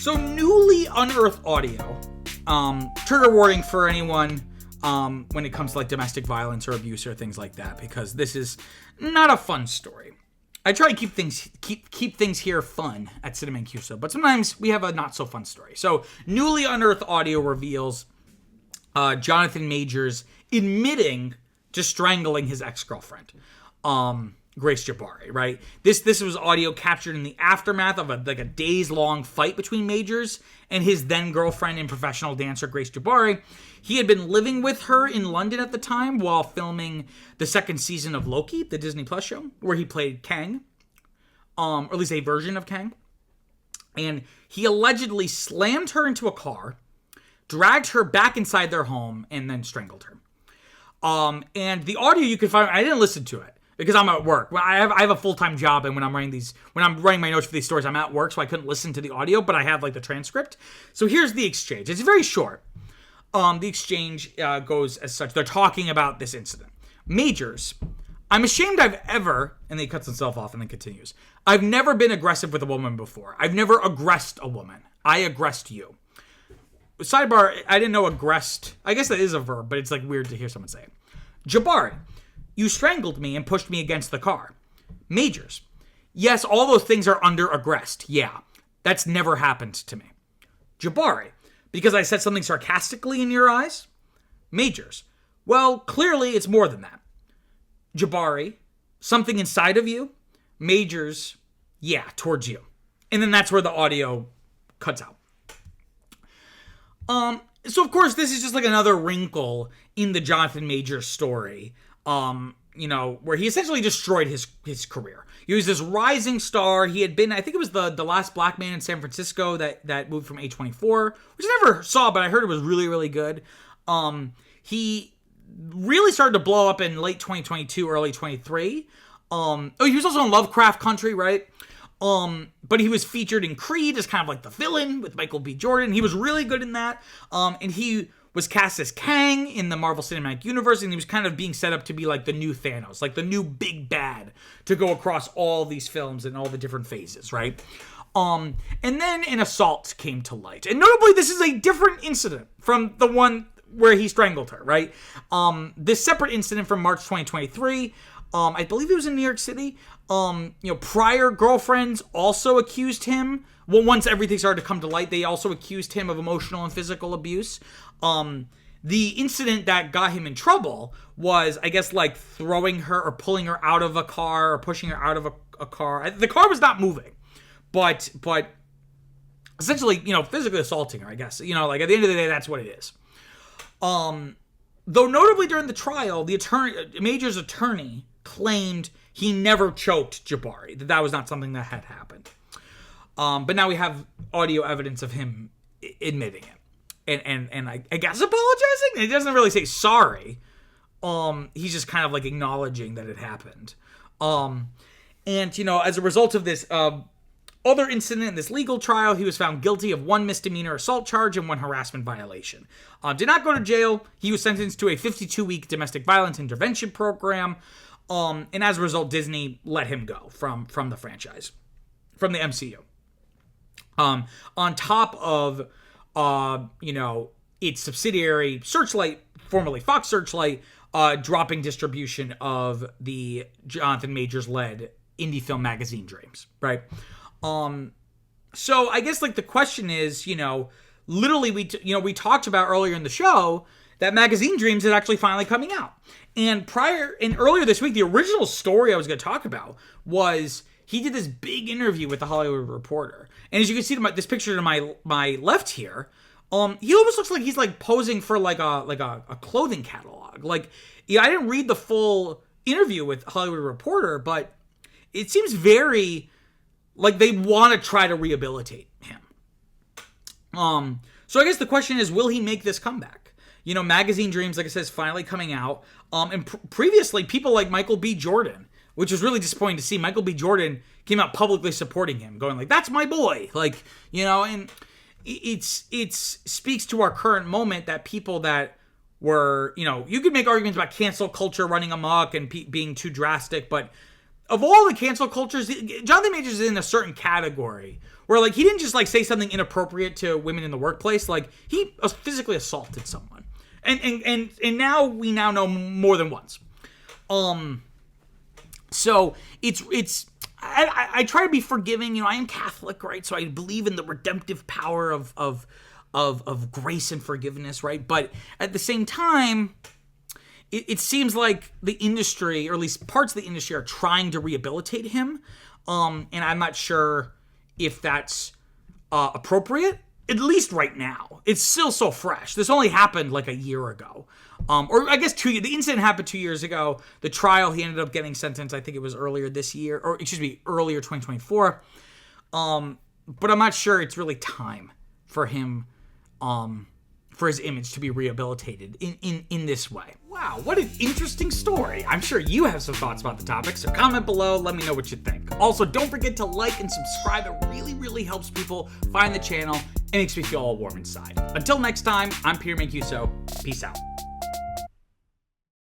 So newly unearthed audio, trigger warning for anyone when it comes to like domestic violence or abuse or things like that, because this is not a fun story. I try to keep things here fun at Cinema and QSO, but sometimes we have a not so fun story. So newly unearthed audio reveals Jonathan Majors admitting to strangling his ex-girlfriend, Grace Jabari, right? This was audio captured in the aftermath of a days-long fight between Majors and his then-girlfriend and professional dancer, Grace Jabari. He had been living with her in London at the time while filming the second season of Loki, the Disney Plus show, where he played Kang, or at least a version of Kang. And he allegedly slammed her into a car, dragged her back inside their home, and then strangled her. And the audio you can find, I didn't listen to it because I'm at work. I have a full-time job, and when I'm writing my notes for these stories, I'm at work, so I couldn't listen to the audio, but I have like the transcript. So here's the exchange. It's very short. The exchange goes as such. They're talking about this incident. Majors, I'm ashamed I've ever, and then he cuts himself off and then continues. I've never been aggressive with a woman before. I've never aggressed a woman. I aggressed you. Sidebar, I didn't know aggressed. I guess that is a verb, but it's like weird to hear someone say it. Jabari, you strangled me and pushed me against the car. Majors, yes, all those things are under aggressed. Yeah, that's never happened to me. Jabari, because I said something sarcastically in your eyes? Majors, well, clearly it's more than that. Jabari, something inside of you? Majors, yeah, towards you. And then that's where the audio cuts out. So of course this is just like another wrinkle in the Jonathan Majors story, where he essentially destroyed his career. He was this rising star. He had been, I think it was the last black man in San Francisco that moved from A24, which I never saw, but I heard it was really, really good. He really started to blow up in late 2022, early 23. He was also in Lovecraft Country, right? But he was featured in Creed as kind of like the villain with Michael B. Jordan. He was really good in that. And he was cast as Kang in the Marvel Cinematic Universe, and he was kind of being set up to be like the new Thanos, like the new big bad to go across all these films and all the different phases, right? And then an assault came to light. And notably, this is a different incident from the one where he strangled her, right? This separate incident from March 2023, I believe it was in New York City. Prior girlfriends also accused him. Well, once everything started to come to light, they also accused him of emotional and physical abuse. The incident that got him in trouble was, I guess, like throwing her or pulling her out of a car or pushing her out of a car. The car was not moving, but essentially, physically assaulting her, I guess. Like at the end of the day, that's what it is. Though notably during the trial, Major's attorney claimed he never choked Jabari, that was not something that had happened. But now we have audio evidence of him admitting it. And I guess apologizing? He doesn't really say sorry. He's just kind of like acknowledging that it happened. As a result of this other incident in this legal trial, he was found guilty of 1 misdemeanor assault charge and 1 harassment violation. Did not go to jail. He was sentenced to a 52-week domestic violence intervention program. And as a result, Disney let him go from the franchise, from the MCU. On top of, its subsidiary Searchlight, formerly Fox Searchlight, dropping distribution of the Jonathan Majors-led indie film magazine Dreams, right? So I guess like the question is, literally we talked about earlier in the show that magazine Dreams is actually finally coming out. And earlier this week, the original story I was going to talk about was he did this big interview with the Hollywood Reporter. And as you can see, this picture to my left here, he almost looks like he's like posing for like a clothing catalog. Like, I didn't read the full interview with Hollywood Reporter, but it seems very like they want to try to rehabilitate him. So I guess the question is, will he make this comeback? Magazine Dreams, like I said, is finally coming out. And previously, people like Michael B. Jordan, which was really disappointing to see. Michael B. Jordan came out publicly supporting him, going like, that's my boy. Like, and it speaks to our current moment that people that were, you could make arguments about cancel culture running amok and being too drastic, but of all the cancel cultures, Jonathan Majors is in a certain category where, like, he didn't just, like, say something inappropriate to women in the workplace. Like, he physically assaulted someone. And now we know more than once. So I try to be forgiving. You know, I am Catholic, right? So I believe in the redemptive power of grace and forgiveness, right? But at the same time, it seems like the industry, or at least parts of the industry, are trying to rehabilitate him. And I'm not sure if that's appropriate, at least right now. It's still so fresh. This only happened like a year ago. Or I guess 2 years. The incident happened 2 years ago. The trial, he ended up getting sentenced, I think it was earlier this year, or excuse me, earlier 2024. But I'm not sure it's really time for him, for his image to be rehabilitated in this way. Wow, what an interesting story. I'm sure you have some thoughts about the topic, so comment below, let me know what you think. Also, don't forget to like and subscribe. It really, really helps people find the channel and makes me feel all warm inside. Until next time, I'm Peter Mancuso. Peace out.